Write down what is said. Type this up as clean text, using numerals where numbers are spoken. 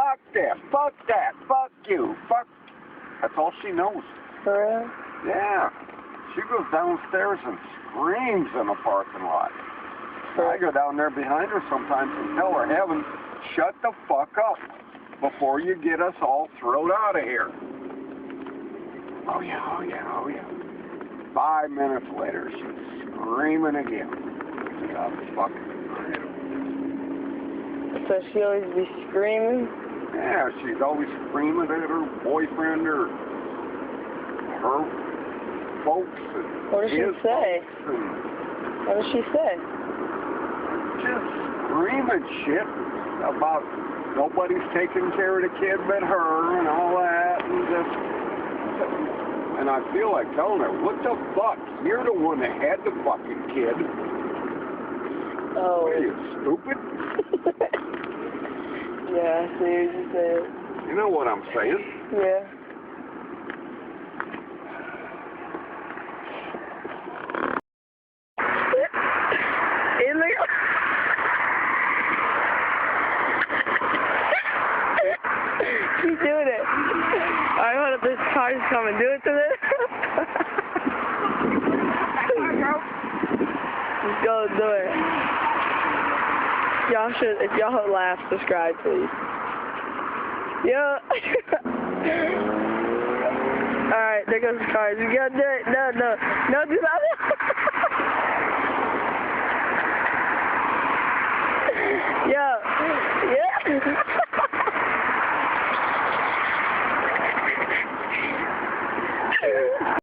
fuck this, fuck that, fuck you, fuck. That's all she knows. For real? Yeah. She goes downstairs and screams in the parking lot. I go down there behind her sometimes and tell her, Heaven, shut the fuck up before you get us all thrown out of here. Oh yeah, oh yeah, oh yeah. 5 minutes later, she's screaming again. God fucking. So she always be screaming? Yeah, she's always screaming at her boyfriend or her folks. And what does she say? What does she say? Just screaming shit about nobody's taking care of the kid but her and all that, and I feel like telling her, what the fuck? You're the one that had the fucking kid. Oh. What are you, stupid? Yeah, I see what you said. You know what I'm saying? Yeah. She's doing it. Alright, hold up, this car's coming. Do it to this. Let's go do it. Y'all should, if y'all laugh, subscribe, please. Yeah. Alright, there goes the cars. You gotta do it. No, no. No, do that. Yeah. Yeah.